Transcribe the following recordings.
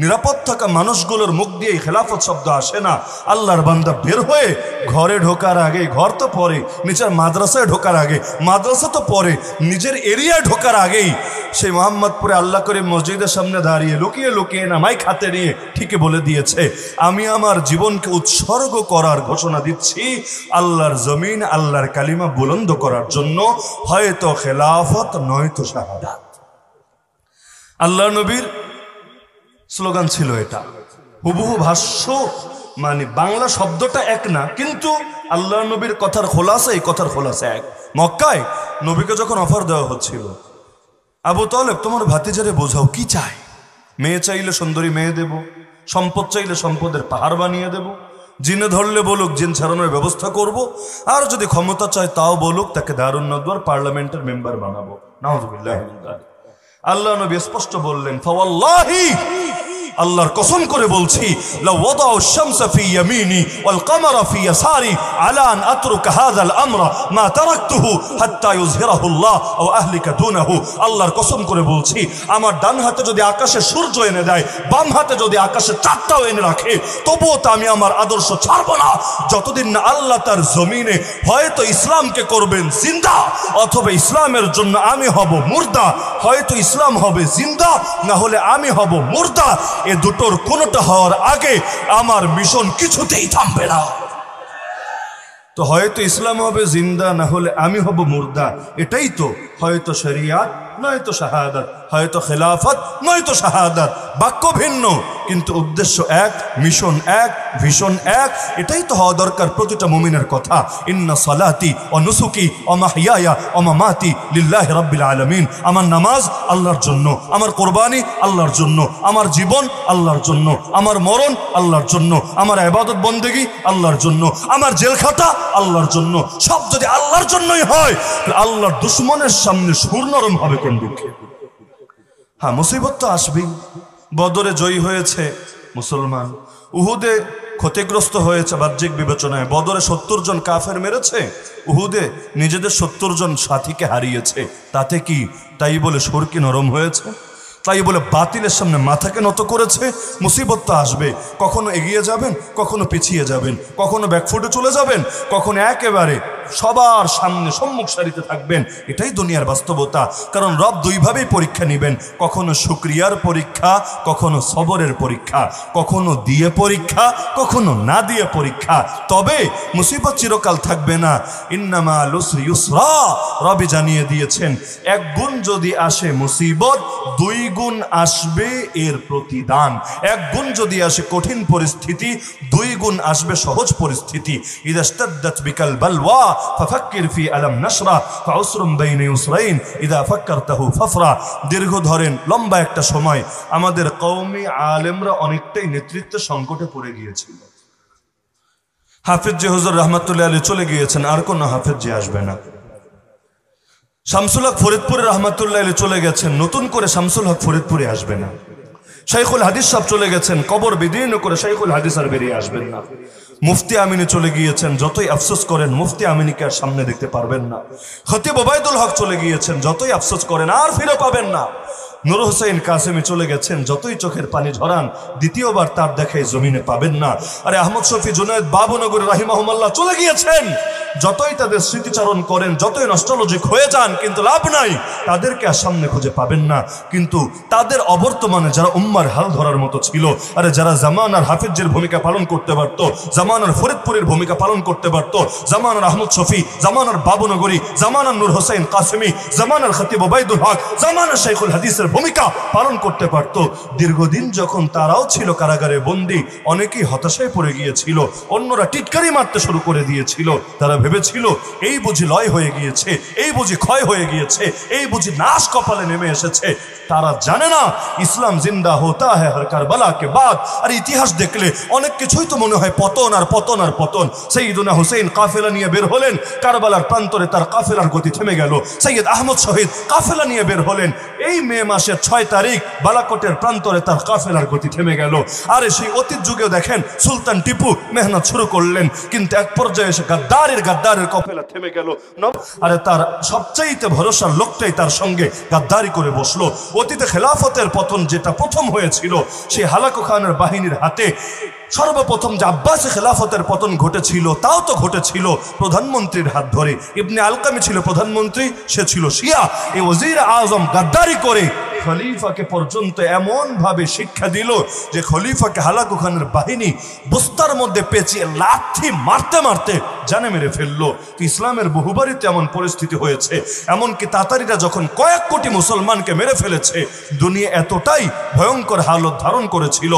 নিরাপদ থাকা মানুষগুলোর মুখ দিয়ে খেলাফত শব্দ আসে না। আল্লাহর বান্দা বের হয়ে ঘরে ঢোকার আগে, ঘর তো পরে, নিজের মাদ্রাসায় ঢোকার আগে, মাদ্রাসা তো পরে, নিজের এরিয়ায় ঢোকার আগেই সেই মোহাম্মদপুরে আল্লাহ করে মসজিদের সামনে দাঁড়িয়ে লুকিয়ে লুকিয়ে না মাইক হাতে নিয়ে ঠিকই বলে দিয়েছে, আমি আমার জীবনকে উৎসর্গ করার ঘোষণা দিচ্ছি আল্লাহর জমিন, আল্লাহর কালিমা বুলন্দ করার জন্য, হয়তো খেলাফত নয়তো শাহাদাত। আল্লাহ নবীর স্লোগান ছিল এটা। হুবহু ভাষ্য মানে বাংলা শব্দটা এক না, কিন্তু আল্লাহ নবীর কথার খোলাসা, এই কথার খোলাসা এক। মক্কায় নবীকে যখন অফার দেওয়া হচ্ছিল, আবু তালেব তোমার ভাতিজারে বোঝাও কি চায়, মেয়ে চাইলে সুন্দরী মেয়ে দেব, সম্পদ চাইলে সম্পদের পাহাড় বানিয়ে দেব, জিনে ধরলে বলুক জিন ছাড়ানোর ব্যবস্থা করব, আর যদি ক্ষমতা চায় তাও বলুক তাকে দারুন নদওয়ার পার্লামেন্টের মেম্বার বানাবো। নাউযুবিল্লাহি মিন যালিক। আল্লাহ নবী স্পষ্ট বললেন, ফাওয়াল্লাহি, আল্লাহর কসম করে বলছি, লাউ ওয়াদাউ আশ-শামসা ফি ইয়ামিনি ওয়াল কামারা ফি ইয়াসারি আলা আন আতরুকা হাযাল আমরা মা তারাকতুহু হাত্তা ইউযহিরাহু আল্লাহ আও আহলিকা দুনাহু। আল্লাহর কসম করে বলছি, আমার ডান হাতে যদি আকাশে সূর্য এনে দেয়, বাম হাতে যদি আকাশে চাঁদটাও এনে রাখে, তবুও তো আমি আমার আদর্শ ছাড়বো না, যতদিন না আল্লাহ তার জমিনে হয়তো ইসলামকে করবেন জিন্দা, অথবা ইসলামের জন্য আমি হব মুর্দা। হয়তো ইসলাম হবে জিন্দা, না হলে আমি হব মুর্দা। এ দুটোর কোনোটা হওয়ার আগে আমার মিশন কিছুতেই থামবে না। তো হয়তো ইসলাম হবে জিন্দা, না হলে আমি হব মুর্দা। এটাই তো হয়তো শরিয়াত নয়তো শাহাদাত, হয়তো খেলাফত নয়তো শাহাদাত। বাক্য ভিন্ন কিন্তু উদ্দেশ্য এক, মিশন এক, ভিশন এক। এটাই তো হওয়া দরকার প্রতিটা মুমিনের কথা। ইন্না সালাতি ওয়া নুসুকি ওয়া মাহইয়ায়া ওয়া মামাতি লিল্লাহি রাব্বিল আলামিন। আমার নামাজ আল্লাহর জন্য, আমার কুরবানি আল্লাহর জন্য, আমার জীবন আল্লাহর জন্য, আমার মরণ আল্লাহর জন্য, আমার ইবাদত বন্দেগী আল্লাহর জন্য, আমার জেল খাটা আল্লাহর জন্য। সব যদি আল্লাহর জন্যই হয়, আল্লাহর দুশমনের সামনে সুর নরম হবে কোন দুঃখে? হ্যাঁ, মুসিবত তো আসবেই। বদরে জয়ী হয়েছে মুসলমান, উহুদে ক্ষতিগ্রস্ত হয়েছে বাহ্যিক বিবেচনায়। বদরে 70 জন কাফের মেরেছে, উহুদে নিজেদের 70 জন সাথীকে হারিয়েছে। তাতে কি তাই বলে সুর কি নরম হয়েছে? তাই বলে বাতিলের সামনে মাথাকে নত করেছে? মুসিবত তো আসবে, কখনো এগিয়ে যাবেন, কখনো পিছিয়ে যাবেন, কখনো ব্যাকফুটে চলে যাবেন, কখনো একেবারে সবার সামনে সম্মুখ সারিতে থাকবেন। এটাই দুনিয়ার বাস্তবতা। কারণ রব দুইভাবেই পরীক্ষা নেবেন, কখনো শুকরিয়ার পরীক্ষা, কখনো সবরের পরীক্ষা, কখনো দিয়ে পরীক্ষা, কখনো না দিয়ে পরীক্ষা। তবে মুসিবত চিরকাল থাকবে না। ইন্নামাল উসরি ইউসরা, রবি জানিয়ে দিয়েছেন, এক গুণ যদি আসে মুসিবত, 2 গুণ আসবে এর প্রতিদান। এক গুণ যদি আসে কঠিন পরিস্থিতি, 2 গুণ আসবে সহজ পরিস্থিতি। ইযা ইশতাদ্দাত বিকাল বালওয়া ফাফাক্কির ফি আলাম নাশরা ফাউসরুম বাইনা ইউসরাইন ইযা ফাক্কারতাহু ফাফরা। দীর্ঘ ধরেন লম্বা একটা সময় আমাদের কওমি আলেমরা অনেকটাই নেতৃত্ব সংকটে পড়ে গিয়েছিল। হাফেজ জি হুজুর রাহমাতুল্লাহ আলাইহি চলে গিয়েছেন, আর কোন হাফেজ জি আসবে না। শামসুল হক ফরিদপুরে রাহমাতুল্লাহ আলাইহি চলে গেছেন, নতুন করে শামসুল হক ফরিদপুরে আসবে না। শাইখুল হাদিস সাহেব চলে গেছেন, কবর বিদীর্ণ করে শাইখুল হাদিস আর বেরিয়ে আসবেন না। মুফতি আমিনী চলে গিয়েছেন, যতই আফসোস করেন মুফতি আমিনীকে আর সামনে দেখতে পারবেন না। খতিব ওবায়দুল হক চলে গিয়েছেন, যতই আফসোস করেন আর ফিরে পাবেন না। নূর হোসেন কাসেমি চলে গেছেন, যতই চোখের পানি ঝরান দ্বিতীয়বার তার দেখাই জমিনে পাবেন না। আরে আহমদ শফি জুনায়েদ বাবুনগরী রাহিমাহুল্লাহ চলে গিয়েছেন, যতই তাদের স্মৃতিচারণ করেন, যতই নস্টালজিক হয়ে যান, কিন্তু লাভ নাই, তাদেরকে আর সামনে খুঁজে পাবেন না। কিন্তু তাদের অবর্তমানে যারা উম্মার হাল ধরার মতো ছিল, আরে যারা জামানার হাফিজের ভূমিকা পালন করতে পারতো, জামানার ফরিদপুরের ভূমিকা পালন করতে পারতো, জামানার আহমদ শফি, জামানার বাবুনগরী, জামানার নূর হোসেন কাসেমি, জামানার খতিব ওবায়দুল হক, জামানার শাইখুল হাদিসের ভূমিকা পালন করতে পারতো। দীর্ঘদিন যখন তারাও ছিল কারাগারে বন্দী, অনেকেই হতাশায় পড়ে গিয়েছিল, অন্যরা টিটকারি মারতে শুরু করে দিয়েছিল। তারা ভেবেছিল এই বুঝি লয় হয়ে গিয়েছে, এই বুঝি ক্ষয় হয়ে গিয়েছে, এই বুঝি নাশ কপালে নেমে এসেছে। তারা জানে না ইসলাম জিন্দা হোতা হ্যায় হর কারবালা কে বাদ। আর ইতিহাস দেখলে অনেক কিছুই তো মনে হয় পতন আর পতন আর পতন। সৈয়দনা হুসেন কাফেলা নিয়ে বের হলেন, কারবালার প্রান্তরে তার কাফেলার গতি থেমে গেল। সৈয়দ আহমদ শহীদ কাফেলা নিয়ে বের হলেন, এই মে মাস মাসের 6 তারিখ বালাকোটের প্রান্তরে তার কাফেলার গতি থেমে গেল। আরে সেই অতীত যুগেও দেখেন সুলতান টিপু মেহনত শুরু করলেন, কিন্তু এক পর্যায়ে এসে গাদ্দারের কাফেলা থেমে গেল। আরে তার সবচাইতে ভরসার লোকটাই তার সঙ্গে গাদ্দারি করে বসলো। অতীতে খেলাফতের পতন যেটা প্রথম হয়েছিল, সেই হালাকু খানের বাহিনীর হাতে সর্বপ্রথম যে আব্বাসী খেলাফতের পতন ঘটেছিল, তাও তো ঘটেছিল প্রধানমন্ত্রীর হাত ধরে। ইবনে আলকামি ছিল প্রধানমন্ত্রী, সে ছিল শিয়া। এই ওজির আজম গাদ্দারি করে খলিফাকে পর্যন্ত এমন ভাবে শিক্ষা দিল যে খলিফাকে হালাকু খানের বাহিনী বস্তার মধ্যে পেঁচিয়ে লাথি মারতে মারতে জানে মেরে ফেললো। ইসলামের বহুবারিতে এমন পরিস্থিতি হয়েছে, এমনকি তাতারিরা যখন কয়েক কোটি মুসলমানকে মেরে ফেলেছে, দুনিয়া এতটাই ভয়ঙ্কর হালত ধারণ করেছিল,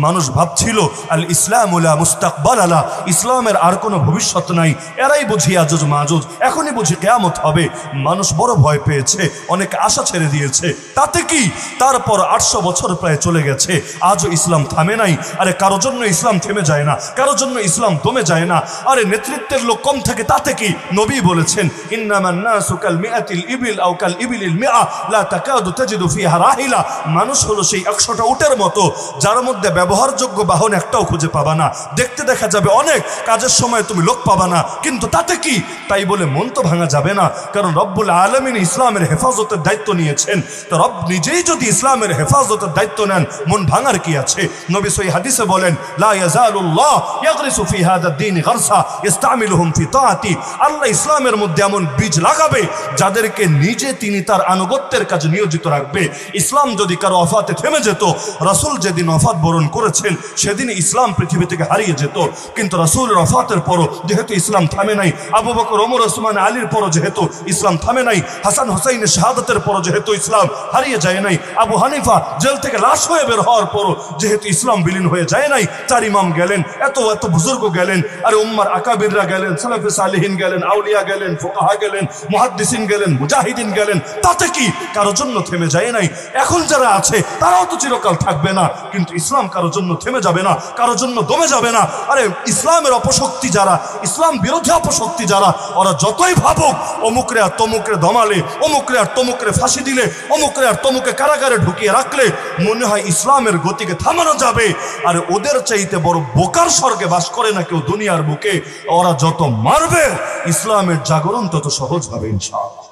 মানুষ ভাবছিল আল ইসলামুলা মুস্তাকবাল আলা, ইসলামের আর কোনো ভবিষ্যৎ নাই, এরাই বুঝি আজুজ মাজুজ, এখনই বুঝি কিয়ামত হবে। মানুষ বড় ভয় পেয়েছে, অনেক আশা ছেড়ে দিয়েছে। তাতে কি, তারপর 800 বছর প্রায় চলে গেছে, আজও ইসলাম থামে নাই। আরে কারোর জন্য ইসলাম থেমে যায় না, কারোর জন্য ইসলাম দমে যায় না। আরে নেতৃত্বের লোক কম থাকে, তাতে কি? নবী বলেছেন ইন্নামান নাসু কাল মিআতিল ইবিল আও কাল ইবিলিল মিআ লা তাকাদু তাজিদু ফিহা রাহিলা। মানুষ হলো সেই 100টা উটের মতো, যার মধ্যে ব্যবহারযোগ্য বাহন একটাও খুঁজে পাবা না। দেখতে দেখা যাবে অনেক, কাজের সময় তুমি লোক পাবা না, কিন্তু তাতে কি? তাই বলে মন তো ভাঙা যাবে না, কারণ রব্বুল আলামিন ইসলামের হেফাজতের দায়িত্ব নিয়েছেন। তো রব নিজেই যদি ইসলামের হেফাজতের দায়িত্ব নেন, মন ভাঙার কি আছে? নবী সহিহ হাদিসে বলেন লা ইয়াজালুল্লাহ ইয়াগরিসু ফি হাদা দ্বীন গারসা ইস্তামিলুহুম ফি তাআতি। আল্লাহ ইসলামের মধ্যে এমন বীজ লাগাবে যাদেরকে নিজে তিনি তার আনুগত্যের কাজে নিয়োজিত রাখবে। ইসলাম যদি কারো ওফাতে থেমে যেত, রাসূল যেদিন ওফাত বরণ করেছেন সেদিন ইসলাম পৃথিবী থেকে হারিয়ে যেত। কিন্তু রাসূলের ওফাতের পরও যেহেতু ইসলাম থামে নাই, আবু বকর, ওমর, ওসমান, আলীর পরও যেহেতু ইসলাম থামে নাই, হাসান হুসাইনের শাহাদাতের পরও যেহেতু ইসলাম হারিয়ে যায় নাই, আবু হানিফা জেল থেকে লাশ হয়ে বের হওয়ার পরও যেহেতু ইসলাম বিলীন হয়ে যায় নাই, 4 ইমাম গেলেন, এত এত বুজুর্গ গেলেন, আরে উম্মার আকাবিররা গেলেন, সালাফে সালেহিন গেলেন, আউলিয়া গেলেন, ফুকাহা গেলেন, মুহাদ্দিসিন গেলেন, মুজাহিদিন গেলেন, তাতে কি? কারোর জন্য থেমে যায় নাই। এখন যারা আছে তারাও তো চিরকাল থাকবে না, কিন্তু ইসলাম কারোর জন্য থেমে যাবে না, কারোর জন্য দমে যাবে না। আরে ইসলামের অপশক্তি যারা, ইসলাম বিরোধী অপশক্তি যারা, ওরা যতই ভাবুক অমুকরে আর তমুকরে দমালে, অমুকরে আর তমুকরে ফাঁসি দিলে, অমুকরে আর তমুকে কারাগারে ঢুকিয়ে রাখলে মনে হয় ইসলামের গতিকে থামানো যাবে। আর ওদের চাইতে বড় বোকার স্বর্গে বাস করে না কেউ দুনিয়ার বুকে। ওরা যত মারবে ইসলামের জাগরণ তত সহজ হবে ইনশাআল্লাহ।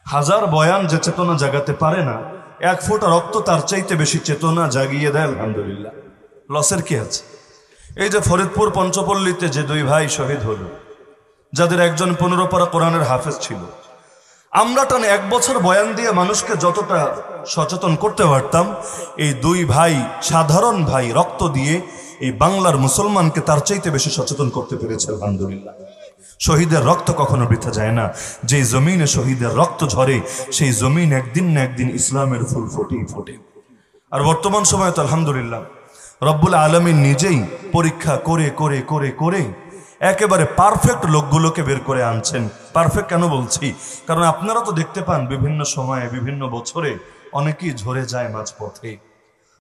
হাজার বয়ান যে চেতনা জাগাতে পারে না, 1 ফোঁটা রক্ত তার চাইতে বেশি চেতনা জাগিয়ে দেয় আলহামদুলিল্লাহ। লসের কি আছে? এই যে ফরিদপুর পঞ্চপল্লীতে যে 2 ভাই শহীদ হলো, যাদের একজন 15 পারা কোরআনের হাফেজ ছিল, আমরা টানে 1 বছর বয়ান দিয়ে মানুষকে যতটা সচেতন করতে পারতাম, এই 2 ভাই, সাধারণ ভাই, রক্ত দিয়ে এই বাংলার মুসলমানকে তার চাইতে বেশি সচেতন করতে পেরেছে আলহামদুলিল্লাহ। শহীদের রক্ত কখনো বৃথা যায় না। যে জমিনে শহীদের রক্ত ঝরে, সেই জমিন একদিন না একদিন ইসলামের ফুল ফোটেই ফোটে। আর বর্তমান সময়ে তো আলহামদুলিল্লাহ রব্বুল আলামিন নিজেই পরীক্ষা করে করে করে করে একেবারে পারফেক্ট লোকগুলোকে বের করে আনছেন। পারফেক্ট কেন বলছি? কারণ আপনারা তো দেখতে পান বিভিন্ন সময়ে, বিভিন্ন বছরে অনেকেই ঝরে যায় মাঝপথে।